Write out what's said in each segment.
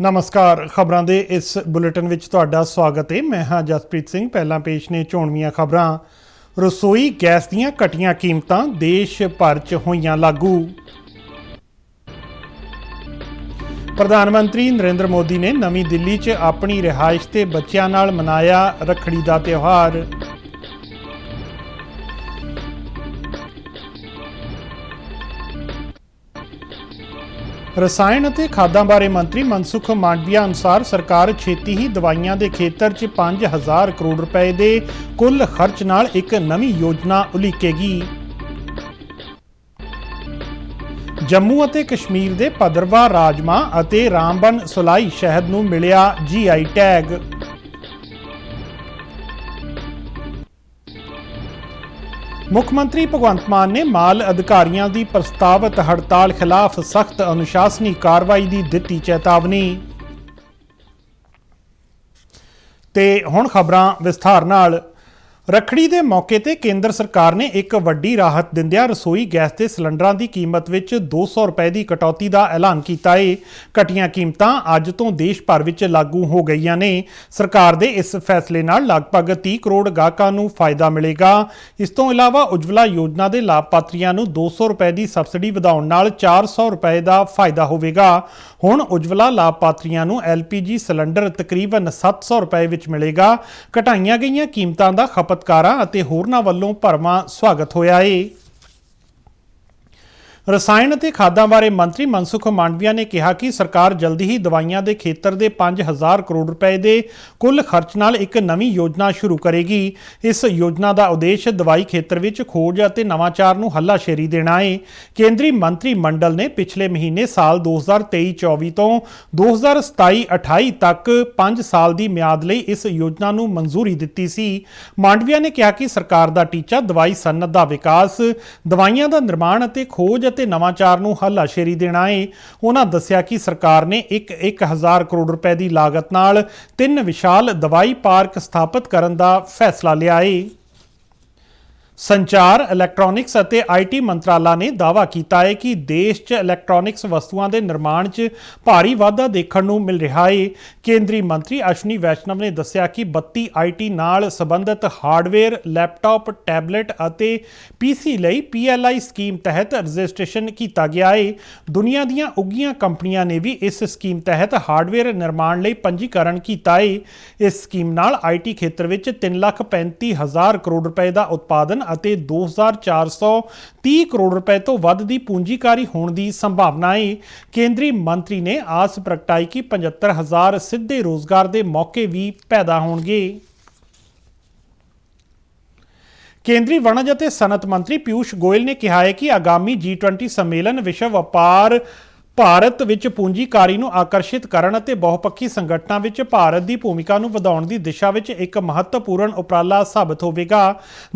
नमस्कार। खबरां दे इस बुलेटिन विच तुहाडा स्वागत है। मैं हाँ जसप्रीत सिंह। पहला पेश ने चोणवीआं खबरां। रसोई गैस दीआं घटियां कीमतां देश भर च होईआं लागू। प्रधानमंत्री नरेंद्र मोदी ने नवीं दिल्ली च अपनी रिहाइश ते बच्चिआं नाल मनाया रखड़ी दा त्यौहार। रसायन ਅਤੇ ਖਾਦਾਂ ਬਾਰੇ ਮੰਤਰੀ ਮਨਸੁਖ ਮਾਂਡਵੀਆ ਅਨੁਸਾਰ ਸਰਕਾਰ ਛੇਤੀ ਹੀ ਦਵਾਈਆਂ ਦੇ ਖੇਤਰ 'ਚ 5000 ਕਰੋੜ ਰੁਪਏ ਦੇ ਕੁੱਲ ਖਰਚ ਨਾਲ ਇੱਕ ਨਵੀਂ ਯੋਜਨਾ ਉਲੀਕੇਗੀ। ਜੰਮੂ ਅਤੇ ਕਸ਼ਮੀਰ ਦੇ ਭਦਰਵਾਹ ਰਾਜਮਾ ਅਤੇ ਰਾਮਬਨ ਸੁਲਾਈ ਸ਼ਹਿਦ ਨੂੰ ਮਿਲਿਆ GI ਟੈਗ। मुख मंत्री भगवंत मान ने माल अधिकारियों की प्रस्तावित हड़ताल खिलाफ सख्त अनुशासनी कार्रवाई की दी चेतावनी। ते हुण खबरां विस्तार नाल। रखड़ी के मौके पर केंद्र सरकार ने एक वड्डी राहत दिंदिआं रसोई गैस के सिलेंडरां की कीमत में 200 रुपए की कटौती का ऐलान किया है। घटिया कीमतां अज तो देश भर में लागू हो गई ने। सरकार के इस फैसले नाल लगभग 30 करोड़ गाहकां नूं फायदा मिलेगा। इस तो इलावा उज्जवला योजना के लाभपात्रियों नूं 200 रुपए की सबसिडी वधाउण नाल 400 रुपए का फायदा होवेगा। हुण उज्जवला लाभपात्रियों नूं LPG सिलेंडर तकरीबन 700 रुपए विच मिलेगा। घटाईआं गईआं कीमतां दा खपतकारां ਅਤੇ ਹੋਰਨਾਂ ਵੱਲੋਂ ਭਰਵਾਂ ਸਵਾਗਤ ਹੋਇਆ ਹੈ। रसायन ਅਤੇ ਖਾਦਾਂ ਬਾਰੇ ਮੰਤਰੀ ਮਨਸੁਖ ਮਾਂਡਵੀਆ ਨੇ ਕਿਹਾ ਕਿ ਸਰਕਾਰ ਜਲਦੀ ਹੀ ਦਵਾਈਆਂ ਦੇ ਖੇਤਰ ਦੇ 5000 ਕਰੋੜ ਰੁਪਏ ਦੇ ਕੁੱਲ ਖਰਚ ਨਾਲ ਇੱਕ ਨਵੀਂ ਯੋਜਨਾ ਸ਼ੁਰੂ ਕਰੇਗੀ। ਇਸ ਯੋਜਨਾ ਦਾ ਉਦੇਸ਼ ਦਵਾਈ ਖੇਤਰ ਵਿੱਚ ਖੋਜ ਅਤੇ ਨਵਾਚਾਰ ਨੂੰ ਹੱਲਾਸ਼ੇਰੀ ਦੇਣਾ ਹੈ। ਕੇਂਦਰੀ ਮੰਤਰੀ ਮੰਡਲ ਨੇ ਪਿਛਲੇ ਮਹੀਨੇ ਸਾਲ 2023-24 ਤੋਂ 2027-28 ਤੱਕ 5 ਸਾਲ ਦੀ ਮਿਆਦ ਲਈ ਇਸ ਯੋਜਨਾ ਨੂੰ ਮਨਜ਼ੂਰੀ ਦਿੱਤੀ ਸੀ। ਮਾਂਡਵੀਆ ਨੇ ਕਿਹਾ ਕਿ ਸਰਕਾਰ ਦਾ ਟੀਚਾ ਦਵਾਈ ਸਨਅਤ ਦਾ ਵਿਕਾਸ, ਦਵਾਈਆਂ ਦਾ ਨਿਰਮਾਣ ਅਤੇ ਖੋਜ ਤੇ ਨਵਾਚਾਰ ਨੂੰ ਹੱਲਾਸ਼ੇਰੀ ਦੇਣਾ ਹੈ। ਉਹਨਾਂ ਦੱਸਿਆ ਕਿ ਸਰਕਾਰ ਨੇ 1000 ਕਰੋੜ ਰੁਪਏ ਦੀ ਲਾਗਤ ਨਾਲ 3 ਵਿਸ਼ਾਲ ਦਵਾਈ ਪਾਰਕ ਸਥਾਪਿਤ ਕਰਨ ਦਾ ਫੈਸਲਾ ਲਿਆ ਹੈ। संचार, इलैक्ट्रॉनिक्स ਅਤੇ IT ਮੰਤਰਾਲਾ ਨੇ ਦਾਅਵਾ ਕੀਤਾ ਹੈ ਕਿ ਦੇਸ਼ 'ਚ ਇਲੈਕਟ੍ਰੋਨਿਕਸ ਵਸਤੂਆਂ ਦੇ ਨਿਰਮਾਣ 'ਚ ਭਾਰੀ ਵਾਧਾ ਦੇਖਣ ਨੂੰ ਮਿਲ ਰਿਹਾ ਹੈ। ਕੇਂਦਰੀ ਮੰਤਰੀ ਅਸ਼ਵਨੀ ਵੈਸ਼ਨਵ ਨੇ ਦੱਸਿਆ ਕਿ 32 IT ਨਾਲ ਸੰਬੰਧਿਤ ਹਾਰਡਵੇਅਰ, ਲੈਪਟਾਪ, ਟੈਬਲੇਟ ਅਤੇ PC ਲਈ PLI ਸਕੀਮ ਤਹਿਤ ਰਜਿਸਟ੍ਰੇਸ਼ਨ ਕੀਤਾ ਗਿਆ ਹੈ। ਦੁਨੀਆ ਦੀਆਂ ਉੱਘੀਆਂ ਕੰਪਨੀਆਂ ਨੇ ਵੀ ਇਸ ਸਕੀਮ ਤਹਿਤ ਹਾਰਡਵੇਅਰ ਨਿਰਮਾਣ ਲਈ ਪੰਜੀਕਰਨ ਕੀਤਾ ਹੈ। ਇਸ ਸਕੀਮ ਨਾਲ IT ਖੇਤਰ ਵਿੱਚ 3,35,000 ਕਰੋੜ ਰੁਪਏ ਦਾ ਉਤਪਾਦਨ ਅਤੇ 2430 ਕਰੋੜ ਰੁਪਏ ਤੋਂ ਵੱਧ ਦੀ ਪੂੰਜੀਕਾਰੀ ਹੋਣ ਦੀ ਸੰਭਾਵਨਾ ਹੈ। ਕੇਂਦਰੀ ਮੰਤਰੀ ਨੇ ਆਸ ਪ੍ਰਗਟਾਈ ਕਿ 75,000 ਸਿੱਧੇ ਰੋਜ਼ਗਾਰ ਦੇ ਮੌਕੇ ਵੀ ਪੈਦਾ ਹੋਣਗੇ। ਕੇਂਦਰੀ ਵਣਜ ਅਤੇ ਸਨਅਤ ਮੰਤਰੀ ਪਿਊਸ਼ ਗੋਇਲ ਨੇ ਕਿਹਾ ਹੈ ਕਿ ਆਗਾਮੀ G20 ਸੰਮੇਲਨ ਵਿਸ਼ਵ ਵਪਾਰ ਭਾਰਤ ਵਿੱਚ ਪੂੰਜੀਕਾਰੀ ਨੂੰ ਆਕਰਸ਼ਿਤ ਕਰਨ ਅਤੇ ਬਹੁਪੱਖੀ ਸੰਗਠਨਾਂ ਵਿੱਚ ਭਾਰਤ ਦੀ ਭੂਮਿਕਾ ਨੂੰ ਵਧਾਉਣ ਦੀ ਦਿਸ਼ਾ ਵਿੱਚ ਇੱਕ ਮਹੱਤਵਪੂਰਨ ਉਪਰਾਲਾ ਸਾਬਤ ਹੋਵੇਗਾ।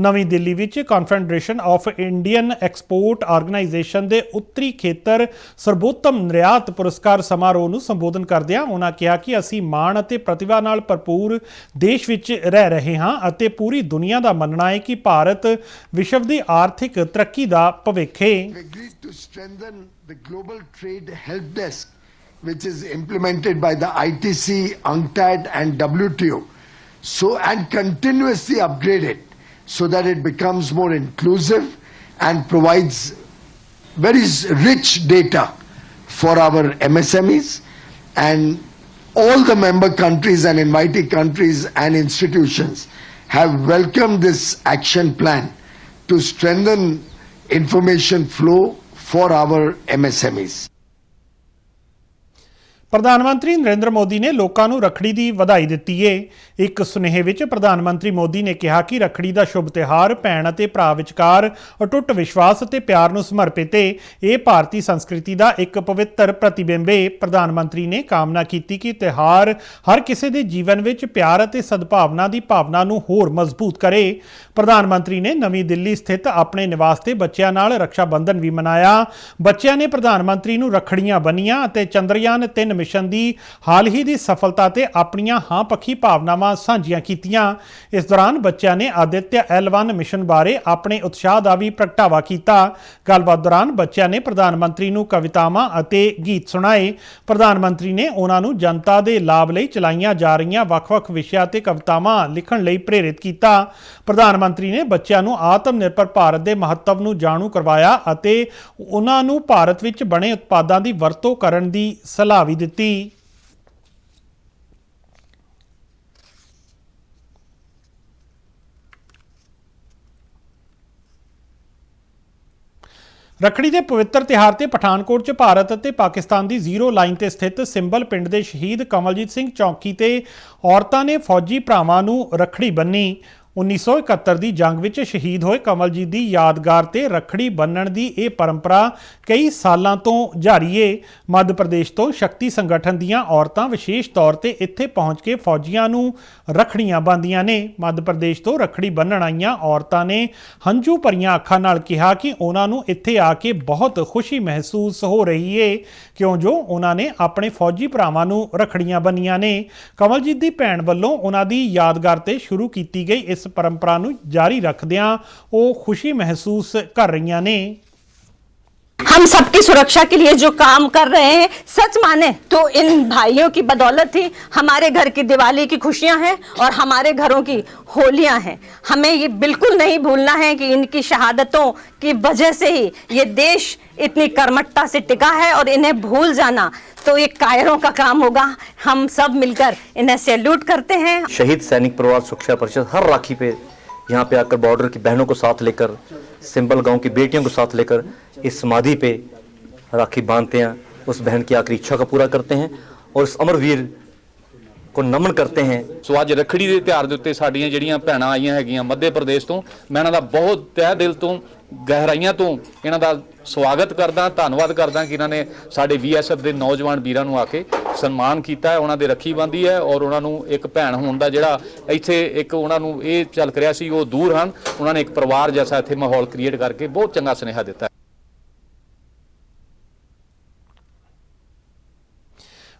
ਨਵੀਂ ਦਿੱਲੀ ਵਿੱਚ confederation of Indian export organisation ਦੇ ਉੱਤਰੀ ਖੇਤਰ ਸਰਬੋਤਮ ਨਿਰਯਾਤ ਪੁਰਸਕਾਰ ਸਮਾਰੋਹ ਨੂੰ ਸੰਬੋਧਨ ਕਰਦਿਆਂ ਉਹਨਾਂ ਕਿਹਾ ਕਿ ਅਸੀਂ ਮਾਣ ਅਤੇ ਪ੍ਰਤਿਭਾ ਨਾਲ ਭਰਪੂਰ ਦੇਸ਼ ਵਿੱਚ ਰਹਿ ਰਹੇ ਹਾਂ ਅਤੇ ਪੂਰੀ ਦੁਨੀਆ ਦਾ ਮੰਨਣਾ ਹੈ ਕਿ ਭਾਰਤ ਵਿਸ਼ਵ ਦੀ ਆਰਥਿਕ ਤਰੱਕੀ ਦਾ ਭਵਿੱਖ ਹੈ। The Global Trade Help Desk, which is implemented by the ITC, UNCTAD and WTO, and continuously upgrade it so that it becomes more inclusive and provides very rich data for our MSMEs. And all the member countries and invited countries and institutions have welcomed this action plan to strengthen information flow for our MSMEs. ਪ੍ਰਧਾਨ ਮੰਤਰੀ ਨਰਿੰਦਰ ਮੋਦੀ ਨੇ ਲੋਕਾਂ ਨੂੰ ਰੱਖੜੀ ਦੀ ਵਧਾਈ ਦਿੱਤੀ ਹੈ। ਇੱਕ ਸੁਨੇਹੇ ਵਿੱਚ ਪ੍ਰਧਾਨ ਮੰਤਰੀ ਮੋਦੀ ਨੇ ਕਿਹਾ ਕਿ ਰੱਖੜੀ ਦਾ ਸ਼ੁਭ ਤਿਉਹਾਰ ਭੈਣ ਅਤੇ ਭਰਾ ਵਿਚਕਾਰ ਅਟੁੱਟ ਵਿਸ਼ਵਾਸ ਅਤੇ ਪਿਆਰ ਨੂੰ ਸਮਰਪਿਤ ਹੈ। ਇਹ ਭਾਰਤੀ ਸੰਸਕ੍ਰਿਤੀ ਦਾ ਇੱਕ ਪਵਿੱਤਰ ਪ੍ਰਤੀਬਿੰਬ ਹੈ। ਪ੍ਰਧਾਨ ਮੰਤਰੀ ਨੇ ਕਾਮਨਾ ਕੀਤੀ ਕਿ ਤਿਉਹਾਰ ਹਰ ਕਿਸੇ ਦੇ ਜੀਵਨ ਵਿੱਚ ਪਿਆਰ ਅਤੇ ਸਦਭਾਵਨਾ ਦੀ ਭਾਵਨਾ ਨੂੰ ਹੋਰ ਮਜ਼ਬੂਤ ਕਰੇ। ਪ੍ਰਧਾਨ ਮੰਤਰੀ ਨੇ ਨਵੀਂ ਦਿੱਲੀ ਸਥਿਤ ਆਪਣੇ ਨਿਵਾਸ ਤੇ ਬੱਚਿਆਂ ਨਾਲ ਰਕਸ਼ਾ ਬੰਧਨ ਵੀ ਮਨਾਇਆ। ਬੱਚਿਆਂ ਨੇ ਪ੍ਰਧਾਨ ਮੰਤਰੀ ਨੂੰ ਰੱਖੜੀਆਂ ਬੰਨੀਆਂ ਅਤੇ ਚੰਦਰਯਾਨ 3 ਮਿਸ਼ਨ ਦੀ ਹਾਲ ਹੀ ਦੀ ਸਫਲਤਾ ਤੇ ਆਪਣੀਆਂ ਹਾਂ ਪੱਖੀ ਭਾਵਨਾਵਾਂ ਸਾਂਝੀਆਂ ਕੀਤੀਆਂ। ਇਸ ਦੌਰਾਨ ਬੱਚਿਆਂ ਨੇ ਆਦਿਤਿਆ L1 ਮਿਸ਼ਨ ਬਾਰੇ ਆਪਣੇ ਉਤਸ਼ਾਹ ਦਾ ਵੀ ਪ੍ਰਗਟਾਵਾ ਕੀਤਾ। ਗੱਲਬਾਤ ਦੌਰਾਨ ਬੱਚਿਆਂ ਨੇ ਪ੍ਰਧਾਨ ਮੰਤਰੀ ਨੂੰ ਕਵਿਤਾਵਾਂ ਅਤੇ ਗੀਤ ਸੁਣਾਏ। ਪ੍ਰਧਾਨ ਮੰਤਰੀ ਨੇ ਉਹਨਾਂ ਨੂੰ ਜਨਤਾ ਦੇ ਲਾਭ ਲਈ ਚਲਾਈਆਂ ਜਾ ਰਹੀਆਂ ਵੱਖ-ਵੱਖ ਵਿਸ਼ਿਆਂ ਤੇ ਕਵਿਤਾਵਾਂ ਲਿਖਣ ਲਈ ਪ੍ਰੇਰਿਤ ਕੀਤਾ। ਪ੍ਰਧਾਨ ਮੰਤਰੀ ਨੇ ਬੱਚਿਆਂ ਨੂੰ ਆਤਮ ਨਿਰਭਰ ਭਾਰਤ ਦੇ ਮਹੱਤਵ ਨੂੰ ਜਾਣੂ ਕਰਵਾਇਆ ਅਤੇ ਉਹਨਾਂ ਨੂੰ ਭਾਰਤ ਵਿੱਚ ਬਣੇ ਉਤਪਾਦਾਂ ਦੀ ਵਰਤੋਂ ਕਰਨ ਦੀ ਸਲਾਹ ਵੀ ਦਿੱਤੀ। ਰੱਖੜੀ ਦੇ ਪਵਿੱਤਰ ਤਿਉਹਾਰ ਤੇ ਪਠਾਨਕੋਟ 'ਚ ਭਾਰਤ ਅਤੇ ਪਾਕਿਸਤਾਨ ਦੀ ਜ਼ੀਰੋ ਲਾਈਨ ਤੇ ਸਥਿਤ ਸਿੰਬਲ ਪਿੰਡ ਦੇ ਸ਼ਹੀਦ ਕਮਲਜੀਤ ਸਿੰਘ ਚੌਕੀ ਤੇ ਔਰਤਾਂ ਨੇ ਫੌਜੀ ਭਰਾਵਾਂ ਨੂੰ ਰੱਖੜੀ ਬੰਨ੍ਹੀ। 1971 ਦੀ ਜੰਗ ਵਿੱਚ ਸ਼ਹੀਦ ਹੋਏ ਕਮਲਜੀਤ ਦੀ ਯਾਦਗਾਰ ਤੇ ਰੱਖੜੀ ਬੰਨ੍ਹਣ ਦੀ ਇਹ ਪਰੰਪਰਾ ਕਈ ਸਾਲਾਂ ਤੋਂ ਜਾਰੀ ਏ। ਮੱਧ ਪ੍ਰਦੇਸ਼ ਤੋਂ ਸ਼ਕਤੀ ਸੰਗਠਨ ਦੀਆਂ ਔਰਤਾਂ ਵਿਸ਼ੇਸ਼ ਤੌਰ ਤੇ ਇੱਥੇ ਪਹੁੰਚ ਕੇ ਫੌਜੀਆਂ ਨੂੰ ਰੱਖੜੀਆਂ ਬੰਨ੍ਹਦੀਆਂ ਨੇ। ਮੱਧ ਪ੍ਰਦੇਸ਼ ਤੋਂ ਰੱਖੜੀ ਬੰਨ੍ਹਣ ਆਈਆਂ ਔਰਤਾਂ ਨੇ ਹੰਝੂ ਭਰੀਆਂ ਅੱਖਾਂ ਨਾਲ ਕਿਹਾ ਕਿ ਉਹਨਾਂ ਨੂੰ ਇੱਥੇ ਆ ਕੇ ਬਹੁਤ ਖੁਸ਼ੀ ਮਹਿਸੂਸ ਹੋ ਰਹੀ ਏ, ਕਿਉਂ ਜੋ ਉਹਨਾਂ ਨੇ ਆਪਣੇ ਫੌਜੀ ਭਰਾਵਾਂ ਨੂੰ ਰੱਖੜੀਆਂ ਬੰਨ੍ਹੀਆਂ ਨੇ। ਕਮਲਜੀਤ ਦੀ ਭੈਣ ਵੱਲੋਂ ਉਹਨਾਂ ਦੀ ਯਾਦਗਾਰ ਤੇ ਸ਼ੁਰੂ ਕੀਤੀ ਗਈ ਇਸ परंपरा नूं जारी रखदियां वो खुशी महसूस कर रही ने। हम सबकी सुरक्षा के लिए जो काम कर रहे हैं, सच माने तो इन भाइयों की बदौलत ही हमारे घर की दिवाली की खुशियां हैं और हमारे घरों की होलियां हैं। हमें ये बिल्कुल नहीं भूलना है कि इनकी शहादतों की वजह से ही ये देश इतनी कर्मठता से टिका है और इन्हें भूल जाना तो ये कायरों का काम होगा। हम सब मिलकर इन्हें सैल्यूट करते हैं। शहीद सैनिक परिवार सुरक्षा परिषद हर राखी पे यहाँ पे आकर बॉर्डर की बहनों को साथ लेकर, सिंबल गांव की बेटियों को साथ लेकर इस समाधि पे राखी बांधते हैं, उस बहन की आखिरी इच्छा का पूरा करते हैं और इस अमरवीर को नमन करते हैं। ਸੋ ਅੱਜ ਰੱਖੜੀ ਦੇ ਤਿਉਹਾਰ ਦੇ ਉੱਤੇ ਸਾਡੀਆਂ ਜਿਹੜੀਆਂ ਭੈਣਾਂ ਆਈਆਂ ਹੈਗੀਆਂ ਮੱਧ ਪ੍ਰਦੇਸ਼ ਤੋਂ, ਮੈਂ ਇਹਨਾਂ ਦਾ ਬਹੁਤ ਤਹਿ ਦਿਲ ਤੋਂ ਗਹਿਰਾਈਆਂ ਤੋਂ ਇਹਨਾਂ ਦਾ ਸਵਾਗਤ ਕਰਦਾ, ਧੰਨਵਾਦ ਕਰਦਾ ਕਿ ਇਹਨਾਂ ਨੇ ਸਾਡੇ VSF ਦੇ ਨੌਜਵਾਨ ਵੀਰਾਂ ਨੂੰ ਆ ਕੇ ਸਨਮਾਨ ਕੀਤਾ ਹੈ, ਉਹਨਾਂ ਦੇ ਰੱਖੀ ਬੰਨ੍ਹੀ ਹੈ ਔਰ ਉਹਨਾਂ ਨੂੰ ਇੱਕ ਭੈਣ ਹੋਣ ਦਾ ਜਿਹੜਾ ਇੱਥੇ ਇੱਕ ਉਹਨਾਂ ਨੂੰ ਇਹ ਚੱਲ ਰਿਹਾ ਸੀ, ਉਹ ਦੂਰ ਹਨ, ਉਹਨਾਂ ਨੇ ਇੱਕ ਪਰਿਵਾਰ ਜੈਸਾ ਇੱਥੇ ਮਾਹੌਲ ਕ੍ਰੀਏਟ ਕਰਕੇ ਬਹੁਤ ਚੰਗਾ ਸੁਨੇਹਾ ਦਿੱਤਾ।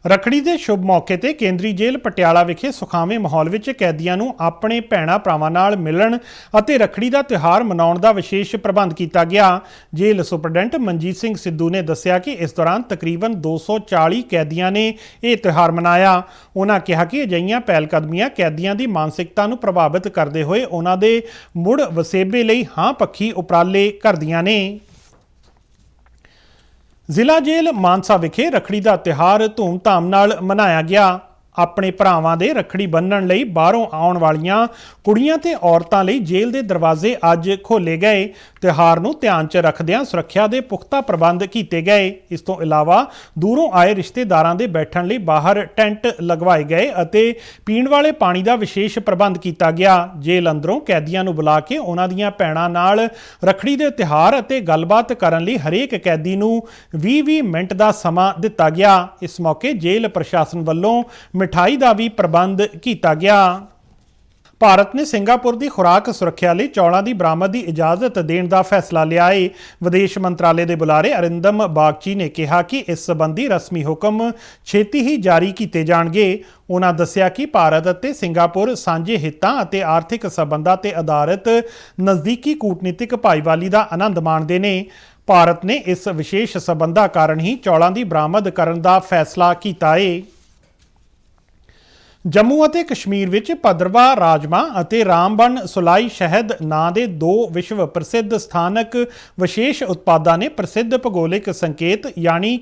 ਰੱਖੜੀ ਦੇ ਸ਼ੁਭ ਮੌਕੇ ਤੇ ਕੇਂਦਰੀ ਜੇਲ੍ਹ ਪਟਿਆਲਾ ਵਿਖੇ ਸੁਖਾਵੇਂ ਮਾਹੌਲ ਵਿੱਚ ਕੈਦੀਆਂ ਨੂੰ ਆਪਣੇ ਭੈਣਾਂ ਭਰਾਵਾਂ ਨਾਲ ਮਿਲਣ ਅਤੇ ਰੱਖੜੀ ਦਾ ਤਿਉਹਾਰ ਮਨਾਉਣ ਦਾ ਵਿਸ਼ੇਸ਼ ਪ੍ਰਬੰਧ ਕੀਤਾ ਗਿਆ। ਜੇਲ੍ਹ ਸੁਪਰਡੈਂਟ ਮਨਜੀਤ ਸਿੰਘ ਸਿੱਧੂ ਨੇ ਦੱਸਿਆ ਕਿ ਇਸ ਦੌਰਾਨ ਤਕਰੀਬਨ 240 ਕੈਦੀਆਂ ਨੇ ਇਹ ਤਿਉਹਾਰ ਮਨਾਇਆ। ਉਹਨਾਂ ਕਿਹਾ ਕਿ ਅਜਿਹੀਆਂ ਪਹਿਲਕਦਮੀਆਂ ਕੈਦੀਆਂ ਦੀ ਮਾਨਸਿਕਤਾ ਨੂੰ ਪ੍ਰਭਾਵਿਤ ਕਰਦੇ ਹੋਏ ਉਹਨਾਂ ਦੇ ਮੁੜ ਵਸੇਬੇ ਲਈ ਹਾਂ ਪੱਖੀ ਉਪਰਾਲੇ ਕਰਦੀਆਂ ਨੇ। ਜ਼ਿਲ੍ਹਾ ਜੇਲ੍ਹ ਮਾਨਸਾ ਵਿਖੇ ਰੱਖੜੀ ਦਾ ਤਿਉਹਾਰ ਧੂਮਧਾਮ ਨਾਲ ਮਨਾਇਆ ਗਿਆ। ਆਪਣੇ ਭਰਾਵਾਂ ਦੇ ਰੱਖੜੀ ਬੰਨ੍ਹਣ ਲਈ ਬਾਹਰੋਂ ਆਉਣ ਵਾਲੀਆਂ ਕੁੜੀਆਂ ਤੇ ਔਰਤਾਂ ਲਈ ਜੇਲ੍ਹ ਦੇ ਦਰਵਾਜ਼ੇ ਅੱਜ ਖੋਲ੍ਹੇ ਗਏ। ਤਿਉਹਾਰ ਨੂੰ ਧਿਆਨ 'ਚ ਰੱਖਦਿਆਂ ਸੁਰੱਖਿਆ ਦੇ ਪੁਖਤਾ ਪ੍ਰਬੰਧ ਕੀਤੇ ਗਏ। ਇਸ ਤੋਂ ਇਲਾਵਾ ਦੂਰੋਂ ਆਏ ਰਿਸ਼ਤੇਦਾਰਾਂ ਦੇ ਬੈਠਣ ਲਈ ਬਾਹਰ ਟੈਂਟ ਲਗਵਾਏ ਗਏ ਅਤੇ ਪੀਣ ਵਾਲੇ ਪਾਣੀ ਦਾ ਵਿਸ਼ੇਸ਼ ਪ੍ਰਬੰਧ ਕੀਤਾ ਗਿਆ। ਜੇਲ੍ਹ ਅੰਦਰੋਂ ਕੈਦੀਆਂ ਨੂੰ ਬੁਲਾ ਕੇ ਉਹਨਾਂ ਦੀਆਂ ਭੈਣਾਂ ਨਾਲ ਰੱਖੜੀ ਦੇ ਤਿਉਹਾਰ ਅਤੇ ਗੱਲਬਾਤ ਕਰਨ ਲਈ ਹਰੇਕ ਕੈਦੀ ਨੂੰ 20-20 ਮਿੰਟ ਦਾ ਸਮਾਂ ਦਿੱਤਾ ਗਿਆ। ਇਸ ਮੌਕੇ ਜੇਲ੍ਹ ਪ੍ਰਸ਼ਾਸਨ ਵੱਲੋਂ ਮਿਠਾਈ ਦਾ ਵੀ ਪ੍ਰਬੰਧ ਕੀਤਾ ਗਿਆ। ਭਾਰਤ ਨੇ ਸਿੰਗਾਪੁਰ ਦੀ ਖੁਰਾਕ ਸੁਰੱਖਿਆ ਲਈ ਚੌਲਾਂ ਦੀ ਬਰਾਮਦ ਦੀ ਇਜਾਜ਼ਤ ਦੇਣ ਦਾ ਫੈਸਲਾ ਲਿਆ ਹੈ। ਵਿਦੇਸ਼ ਮੰਤਰਾਲੇ ਦੇ ਬੁਲਾਰੇ ਅਰਿੰਦਮ ਬਾਗਚੀ ਨੇ ਕਿਹਾ ਕਿ ਇਸ ਸੰਬੰਧੀ ਰਸਮੀ ਹੁਕਮ ਛੇਤੀ ਹੀ ਜਾਰੀ ਕੀਤੇ ਜਾਣਗੇ। ਉਹਨਾਂ ਦੱਸਿਆ ਕਿ ਭਾਰਤ ਅਤੇ ਸਿੰਗਾਪੁਰ ਸਾਂਝੇ ਹਿੱਤਾਂ ਅਤੇ ਆਰਥਿਕ ਸਬੰਧਾਂ ਤੇ ਆਧਾਰਿਤ ਨਜ਼ਦੀਕੀ ਕੂਟਨੀਤਿਕ ਭਾਈਵਾਲੀ ਦਾ ਆਨੰਦ ਮਾਣਦੇ ਨੇ। ਭਾਰਤ ਨੇ ਇਸ ਵਿਸ਼ੇਸ਼ ਸਬੰਧਾਂ ਕਾਰਨ ਹੀ ਚੌਲਾਂ ਦੀ ਬਰਾਮਦ ਕਰਨ ਦਾ ਫੈਸਲਾ ਕੀਤਾ ਹੈ। ਜੰਮੂ ਅਤੇ ਕਸ਼ਮੀਰ ਵਿੱਚ ਭਦਰਵਾਹ ਰਾਜਮਾ ਅਤੇ ਰਾਮਬਨ ਸੁਲਾਈ ਸ਼ਹਿਦ ਨਾਂ ਦੇ 2 ਵਿਸ਼ਵ ਪ੍ਰਸਿੱਧ ਸਥਾਨਕ ਵਿਸ਼ੇਸ਼ ਉਤਪਾਦਾਂ ਨੇ ਪ੍ਰਸਿੱਧ ਭੂਗੋਲਿਕ ਸੰਕੇਤ ਯਾਨੀ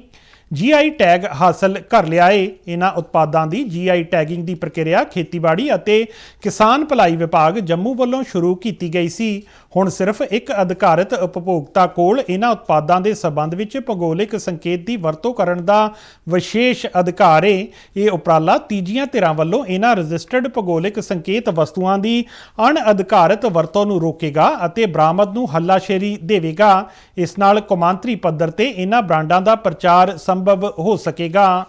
GI ਟੈਗ ਹਾਸਲ ਕਰ ਲਿਆ ਹੈ। ਇਹਨਾਂ ਉਤਪਾਦਾਂ ਦੀ GI ਟੈਗਿੰਗ ਦੀ ਪ੍ਰਕਿਰਿਆ ਖੇਤੀਬਾੜੀ ਅਤੇ ਕਿਸਾਨ ਭਲਾਈ ਵਿਭਾਗ ਜੰਮੂ ਵੱਲੋਂ ਸ਼ੁਰੂ ਕੀਤੀ ਗਈ ਸੀ। ਹੁਣ ਸਿਰਫ ਇੱਕ ਅਧਿਕਾਰਤ ਉਪਭੋਗਤਾ ਕੋਲ ਇਹਨਾਂ ਉਤਪਾਦਾਂ ਦੇ ਸਬੰਧ ਵਿੱਚ ਭੂਗੋਲਿਕ ਸੰਕੇਤ ਦੀ ਵਰਤੋਂ ਕਰਨ ਦਾ ਵਿਸ਼ੇਸ਼ ਅਧਿਕਾਰ ਹੈ। ਇਹ ਉਪਰਾਲਾ ਤੀਜੀਆਂ ਧਿਰਾਂ ਵੱਲੋਂ ਇਹਨਾਂ ਰਜਿਸਟਰਡ ਭੂਗੋਲਿਕ ਸੰਕੇਤ ਵਸਤੂਆਂ ਦੀ ਅਣਅਧਿਕਾਰਤ ਵਰਤੋਂ ਨੂੰ ਰੋਕੇਗਾ ਅਤੇ ਬਰਾਮਦ ਨੂੰ ਹੱਲਾਸ਼ੇਰੀ ਦੇਵੇਗਾ। ਇਸ ਨਾਲ ਕੌਮਾਂਤਰੀ ਪੱਧਰ ਤੇ ਇਹਨਾਂ ਬ੍ਰਾਂਡਾਂ ਦਾ ਪ੍ਰਚਾਰ ਸੰਭਵ ਹੋ ਸਕੇਗਾ।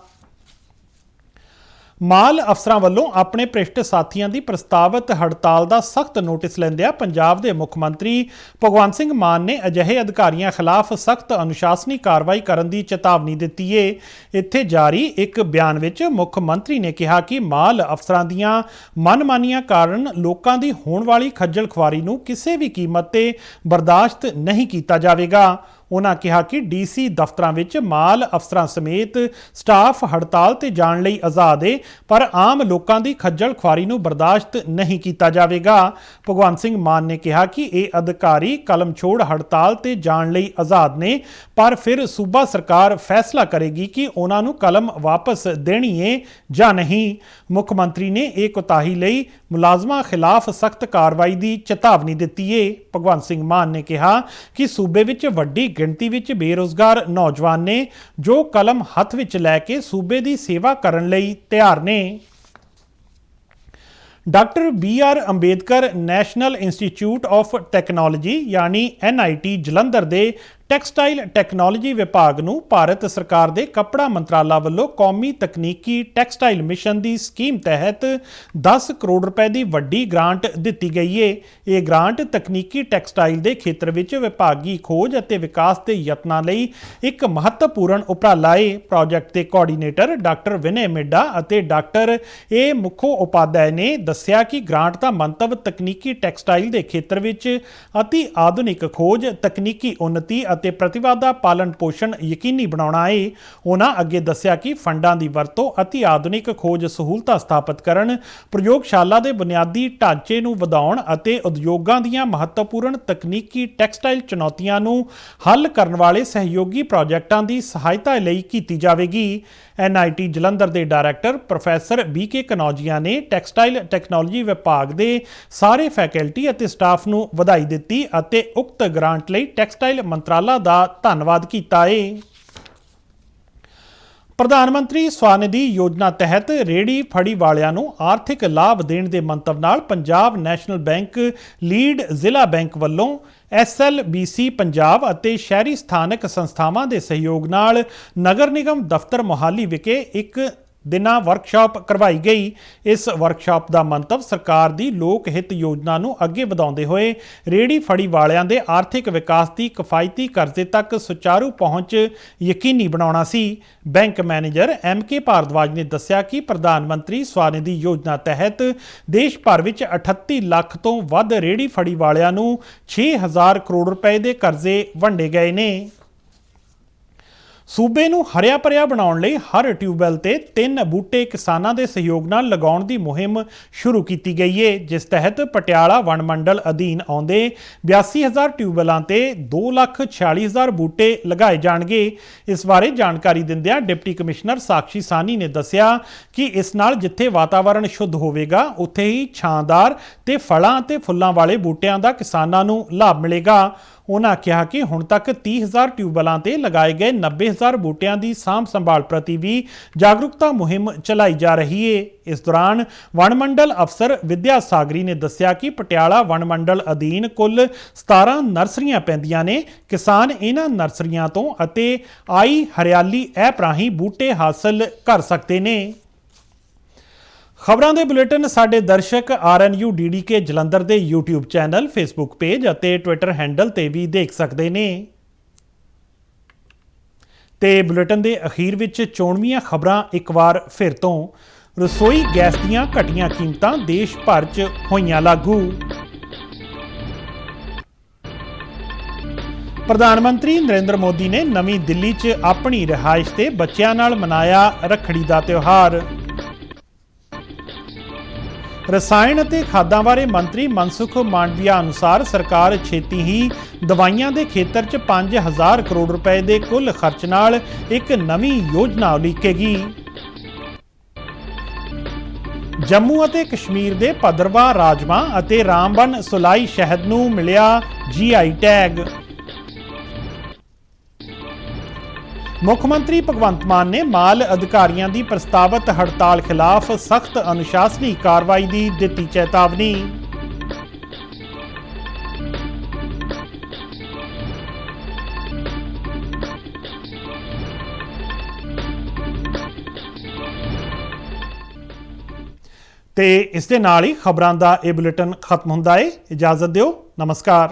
ਮਾਲ ਅਫਸਰਾਂ ਵੱਲੋਂ ਆਪਣੇ ਭ੍ਰਿਸ਼ਟ ਸਾਥੀਆਂ ਦੀ ਪ੍ਰਸਤਾਵਿਤ ਹੜਤਾਲ ਦਾ ਸਖਤ ਨੋਟਿਸ ਲੈਂਦਿਆਂ ਪੰਜਾਬ ਦੇ ਮੁੱਖ ਮੰਤਰੀ ਭਗਵੰਤ ਸਿੰਘ ਮਾਨ ਨੇ ਅਜਿਹੇ ਅਧਿਕਾਰੀਆਂ ਖਿਲਾਫ ਸਖਤ ਅਨੁਸ਼ਾਸਨੀ ਕਾਰਵਾਈ ਕਰਨ ਦੀ ਚੇਤਾਵਨੀ ਦਿੱਤੀ ਹੈ। ਇੱਥੇ ਜਾਰੀ ਇੱਕ ਬਿਆਨ ਵਿੱਚ ਮੁੱਖ ਮੰਤਰੀ ਨੇ ਕਿਹਾ ਕਿ ਮਾਲ ਅਫਸਰਾਂ ਦੀਆਂ ਮਨਮਾਨੀਆਂ ਕਾਰਨ ਲੋਕਾਂ ਦੀ ਹੋਣ ਵਾਲੀ ਖੱਜਲ ਖੁਆਰੀ ਨੂੰ ਕਿਸੇ ਵੀ ਕੀਮਤ ਤੇ ਬਰਦਾਸ਼ਤ ਨਹੀਂ ਕੀਤਾ ਜਾਵੇਗਾ। ਉਨ੍ਹਾਂ ਕਿਹਾ ਕਿ ਡੀਸੀ ਦਫ਼ਤਰਾਂ ਵਿੱਚ ਮਾਲ ਅਫਸਰਾਂ ਸਮੇਤ ਸਟਾਫ ਹੜਤਾਲ ਤੇ ਜਾਣ ਲਈ ਆਜ਼ਾਦ ਹੈ, ਪਰ ਆਮ ਲੋਕਾਂ ਦੀ ਖੱਜਲ ਖੁਆਰੀ ਨੂੰ ਬਰਦਾਸ਼ਤ ਨਹੀਂ ਕੀਤਾ ਜਾਵੇਗਾ। ਭਗਵੰਤ ਸਿੰਘ ਮਾਨ ਨੇ ਕਿਹਾ ਕਿ ਇਹ ਅਧਿਕਾਰੀ ਕਲਮ ਛੋੜ ਹੜਤਾਲ ਤੇ ਜਾਣ ਲਈ ਆਜ਼ਾਦ ਨੇ, ਪਰ ਫਿਰ ਸੂਬਾ ਸਰਕਾਰ ਫੈਸਲਾ ਕਰੇਗੀ ਕਿ ਉਹਨਾਂ ਨੂੰ ਕਲਮ ਵਾਪਸ ਦੇਣੀ ਹੈ ਜਾਂ ਨਹੀਂ। ਮੁੱਖ ਮੰਤਰੀ ਨੇ ਇਹ ਕੋਤਾਹੀ ਲਈ ਮੁਲਾਜ਼ਮਾਂ ਖਿਲਾਫ ਸਖਤ ਕਾਰਵਾਈ ਦੀ ਚੇਤਾਵਨੀ ਦਿੱਤੀ ਹੈ। ਭਗਵੰਤ ਸਿੰਘ ਮਾਨ ਨੇ ਕਿਹਾ ਕਿ ਸੂਬੇ ਵਿੱਚ ਵੱਡੀ ਗਿਣਤੀ ਵਿੱਚ ਬੇਰੁਜ਼ਗਾਰ ਨੌਜਵਾਨ ਨੇ ਜੋ ਕਲਮ ਹੱਥ ਵਿੱਚ ਲੈ ਕੇ ਸੂਬੇ ਦੀ ਸੇਵਾ ਕਰਨ ਲਈ ਤਿਆਰ ਨੇ। Doctor BR Ambedkar national institute of technology ਯਾਨੀ NIT ਜਲੰਧਰ ਦੇ ਟੈਕਸਟਾਈਲ ਟੈਕਨੋਲੋਜੀ ਵਿਭਾਗ ਨੂੰ ਭਾਰਤ ਸਰਕਾਰ ਦੇ ਕੱਪੜਾ ਮੰਤਰਾਲਾ ਵੱਲੋਂ ਕੌਮੀ ਤਕਨੀਕੀ ਟੈਕਸਟਾਈਲ ਮਿਸ਼ਨ ਦੀ ਸਕੀਮ ਤਹਿਤ 10 ਕਰੋੜ ਰੁਪਏ ਦੀ ਵੱਡੀ ਗ੍ਰਾਂਟ ਦਿੱਤੀ ਗਈ ਹੈ। ਇਹ ਗ੍ਰਾਂਟ ਤਕਨੀਕੀ ਟੈਕਸਟਾਈਲ ਦੇ ਖੇਤਰ ਵਿੱਚ ਵਿਭਾਗੀ ਖੋਜ ਅਤੇ ਵਿਕਾਸ ਦੇ ਯਤਨਾਂ ਲਈ ਇੱਕ ਮਹੱਤਵਪੂਰਨ ਉਪਰਾਲਾ ਹੈ। ਪ੍ਰੋਜੈਕਟ ਦੇ ਕੋਆਰਡੀਨੇਟਰ ਡਾਕਟਰ ਵਿਨੇ ਮਿੱਡਾ ਅਤੇ ਡਾਕਟਰ ਏ ਮੁਖੋ ਉਪਾਧਿਆਏ ਨੇ ਦੱਸਿਆ ਕਿ ਗ੍ਰਾਂਟ ਦਾ ਮੰਤਵ ਤਕਨੀਕੀ ਟੈਕਸਟਾਈਲ ਦੇ ਖੇਤਰ ਵਿੱਚ ਅਤੀ ਆਧੁਨਿਕ ਖੋਜ, ਤਕਨੀਕੀ ਉੱਨਤੀ ਅਤੇ ਪ੍ਰਤਿਭਾ ਦਾ ਪਾਲਣ ਪੋਸ਼ਣ ਯਕੀਨੀ ਬਣਾਉਣਾ ਹੈ। ਉਹਨਾਂ ਅੱਗੇ ਦੱਸਿਆ ਕਿ ਫੰਡਾਂ ਦੀ ਵਰਤੋਂ ਅਤੀ ਆਧੁਨਿਕ ਖੋਜ ਸਹੂਲਤਾਂ ਸਥਾਪਿਤ ਕਰਨ, ਪ੍ਰਯੋਗਸ਼ਾਲਾ ਦੇ ਬੁਨਿਆਦੀ ਢਾਂਚੇ ਨੂੰ ਵਧਾਉਣ ਅਤੇ ਉਦਯੋਗਾਂ ਦੀਆਂ ਮਹੱਤਵਪੂਰਨ ਤਕਨੀਕੀ ਟੈਕਸਟਾਈਲ ਚੁਣੌਤੀਆਂ ਨੂੰ ਹੱਲ ਕਰਨ ਵਾਲੇ ਸਹਿਯੋਗੀ ਪ੍ਰੋਜੈਕਟਾਂ ਦੀ ਸਹਾਇਤਾ ਲਈ ਕੀਤੀ ਜਾਵੇਗੀ। NIT ਜਲੰਧਰ ਦੇ ਡਾਇਰੈਕਟਰ ਪ੍ਰੋਫੈਸਰ BK ਕਨੌਜੀਆ ਨੇ ਟੈਕਸਟਾਈਲ ਟੈਕਨੋਲੋਜੀ ਵਿਭਾਗ ਦੇ ਸਾਰੇ ਫੈਕਲਟੀ ਅਤੇ ਸਟਾਫ ਨੂੰ ਵਧਾਈ ਦਿੱਤੀ ਅਤੇ ਉਕਤ ਗ੍ਰਾਂਟ ਲਈ ਟੈਕਸਟਾਈਲ ਮੰਤਰਾਲਾ ਦਾ ਧੰਨਵਾਦ ਕੀਤਾ ਹੈ। ਪ੍ਰਧਾਨ ਮੰਤਰੀ ਸਵਾਨਿਧੀ ਯੋਜਨਾ ਤਹਿਤ ਰੇਹੜੀ ਫੜੀ ਵਾਲਿਆਂ ਨੂੰ ਆਰਥਿਕ ਲਾਭ ਦੇਣ ਦੇ ਮੰਤਵ ਨਾਲ ਪੰਜਾਬ ਨੈਸ਼ਨਲ ਬੈਂਕ ਲੀਡ ਜ਼ਿਲ੍ਹਾ ਬੈਂਕ ਵੱਲੋਂ SLBC ਪੰਜਾਬ ਅਤੇ ਸ਼ਹਿਰੀ ਸਥਾਨਕ ਸੰਸਥਾਵਾਂ ਦੇ ਸਹਿਯੋਗ ਨਾਲ ਨਗਰ ਨਿਗਮ ਦਫ਼ਤਰ ਮੋਹਾਲੀ ਵਿਖੇ ਇੱਕ ਦਿਨਾਂ ਵਰਕਸ਼ਾਪ ਕਰਵਾਈ ਗਈ। ਇਸ ਵਰਕਸ਼ਾਪ ਦਾ ਮੰਤਵ ਸਰਕਾਰ ਦੀ ਲੋਕ ਹਿੱਤ ਯੋਜਨਾ ਨੂੰ ਅੱਗੇ ਵਧਾਉਂਦੇ ਹੋਏ ਰੇਹੜੀ ਫੜੀ ਵਾਲਿਆਂ ਦੇ ਆਰਥਿਕ ਵਿਕਾਸ ਦੀ ਕਿਫਾਇਤੀ ਕਰਜ਼ੇ ਤੱਕ ਸੁਚਾਰੂ ਪਹੁੰਚ ਯਕੀਨੀ ਬਣਾਉਣਾ ਸੀ। ਬੈਂਕ ਮੈਨੇਜਰ MK ਭਾਰਦਵਾਜ ਨੇ ਦੱਸਿਆ ਕਿ ਪ੍ਰਧਾਨ ਮੰਤਰੀ ਸਵਾਨਿਧੀ ਯੋਜਨਾ ਤਹਿਤ ਦੇਸ਼ ਭਰ ਵਿੱਚ 38 ਲੱਖ ਤੋਂ ਵੱਧ ਰੇਹੜੀ ਫੜੀ ਵਾਲਿਆਂ ਨੂੰ 6000 ਕਰੋੜ ਰੁਪਏ ਦੇ ਕਰਜ਼ੇ ਵੰਡੇ ਗਏ ਨੇ। ਸੂਬੇ ਨੂੰ ਹਰਿਆ ਭਰਿਆ ਬਣਾਉਣ ਲਈ ਹਰ ਟਿਊਬਵੈੱਲ ਤੇ 3 ਬੂਟੇ ਕਿਸਾਨਾਂ ਦੇ ਸਹਿਯੋਗ ਨਾਲ ਲਗਾਉਣ ਦੀ ਮੁਹਿੰਮ ਸ਼ੁਰੂ ਕੀਤੀ ਗਈ ਹੈ, ਜਿਸ ਤਹਿਤ ਪਟਿਆਲਾ ਵਣ ਮੰਡਲ ਅਧੀਨ ਆਉਂਦੇ 82000 ਟਿਊਬਵੈੱਲਾਂ ਤੇ 2,46,000 ਬੂਟੇ ਲਗਾਏ ਜਾਣਗੇ। ਇਸ ਬਾਰੇ ਜਾਣਕਾਰੀ ਦਿੰਦਿਆਂ ਡਿਪਟੀ ਕਮਿਸ਼ਨਰ ਸਾਕਸ਼ੀ ਸਾਨੀ ਨੇ ਦੱਸਿਆ ਕਿ ਇਸ ਨਾਲ ਜਿੱਥੇ ਵਾਤਾਵਰਣ ਸ਼ੁੱਧ ਹੋਵੇਗਾ ਉੱਥੇ ਹੀ ਛਾਂਦਾਰ ਤੇ ਫਲਾਂ ਅਤੇ ਫੁੱਲਾਂ ਵਾਲੇ ਬੂਟਿਆਂ ਦਾ ਕਿਸਾਨਾਂ ਨੂੰ ਲਾਭ ਮਿਲੇਗਾ। ਉਹਨਾਂ ਕਿਹਾ ਕਿ ਹੁਣ ਤੱਕ 30,000 ਟਿਊਬਵੈੱਲਾਂ ਤੇ ਲਗਾਏ ਗਏ 90,000 ਬੂਟਿਆਂ ਦੀ ਸਾਂਭ ਸੰਭਾਲ ਪ੍ਰਤੀ ਵੀ ਜਾਗਰੂਕਤਾ ਮੁਹਿੰਮ ਚਲਾਈ ਜਾ ਰਹੀ ਹੈ। ਇਸ ਦੌਰਾਨ ਵਣ ਮੰਡਲ ਅਫਸਰ ਵਿਦਿਆ ਸਾਗਰੀ ਨੇ ਦੱਸਿਆ ਕਿ ਪਟਿਆਲਾ ਵਣ ਮੰਡਲ ਅਧੀਨ ਕੁੱਲ 17 ਨਰਸਰੀਆਂ ਪੈਂਦੀਆਂ ਨੇ। ਕਿਸਾਨ ਇਹਨਾਂ ਨਰਸਰੀਆਂ ਤੋਂ ਅਤੇ ਆਈ ਹਰਿਆਲੀ ਐਪ ਰਾਹੀਂ ਬੂਟੇ ਹਾਸਲ ਕਰ ਸਕਦੇ ਨੇ। ਖਬਰਾਂ ਦੇ ਬੁਲੇਟਿਨ ਸਾਡੇ ਦਰਸ਼ਕ RNU DDK ਜਲੰਧਰ ਦੇ YouTube ਚੈਨਲ, Facebook ਪੇਜ ਅਤੇ Twitter ਹੈਂਡਲ ਤੇ ਵੀ ਦੇਖ ਸਕਦੇ ਨੇ। ਤੇ ਬੁਲੇਟਿਨ ਦੇ ਅਖੀਰ ਵਿੱਚ ਚੋਣਵੀਆਂ ਖਬਰਾਂ ਇੱਕ ਵਾਰ ਫਿਰ ਤੋਂ। ਰਸੋਈ ਗੈਸ ਦੀਆਂ ਘਟੀਆਂ ਕੀਮਤਾਂ ਦੇਸ਼ ਭਰ 'ਚ ਹੋਈਆਂ ਲਾਗੂ। ਪ੍ਰਧਾਨ ਮੰਤਰੀ ਨਰਿੰਦਰ ਮੋਦੀ ਨੇ ਨਵੀਂ ਦਿੱਲੀ 'ਚ ਆਪਣੀ ਰਿਹਾਇਸ਼ ਤੇ ਬੱਚਿਆਂ ਨਾਲ ਮਨਾਇਆ ਰੱਖੜੀ ਦਾ ਤਿਉਹਾਰ। ਰਸਾਇਣ ਅਤੇ ਖਾਦਾਂ ਬਾਰੇ ਮੰਤਰੀ ਮਨਸੁਖ ਮਾਂਡਵੀਆ ਅਨੁਸਾਰ ਸਰਕਾਰ ਛੇਤੀ ਹੀ ਦਵਾਈਆਂ ਦੇ ਖੇਤਰ 'ਚ 5000 ਕਰੋੜ ਰੁਪਏ ਦੇ ਕੁੱਲ ਖਰਚ ਨਾਲ ਇੱਕ ਨਵੀਂ ਯੋਜਨਾ ਉਲੀਕੇਗੀ। ਜੰਮੂ ਅਤੇ ਕਸ਼ਮੀਰ ਦੇ ਭਦਰਵਾਹ ਰਾਜਮਾ ਅਤੇ ਰਾਮਬਨ ਸੁਲਾਈ ਸ਼ਹਿਦ ਨੂੰ ਮਿਲਿਆ GI ਟੈਗ। ਮੁੱਖ ਮੰਤਰੀ ਭਗਵੰਤ ਮਾਨ ਨੇ ਮਾਲ ਅਧਿਕਾਰੀਆਂ ਦੀ ਪ੍ਰਸਤਾਵਿਤ ਹੜਤਾਲ ਖਿਲਾਫ ਸਖਤ ਅਨੁਸ਼ਾਸਨੀ ਕਾਰਵਾਈ ਦੀ ਦਿੱਤੀ ਚੇਤਾਵਨੀ। ਤੇ ਇਸ ਦੇ ਨਾਲ ਹੀ ਖਬਰਾਂ ਦਾ ਇਹ ਬੁਲੇਟਿਨ ਖਤਮ ਹੁੰਦਾ ਹੈ। ਇਜਾਜ਼ਤ ਦਿਓ, ਨਮਸਕਾਰ।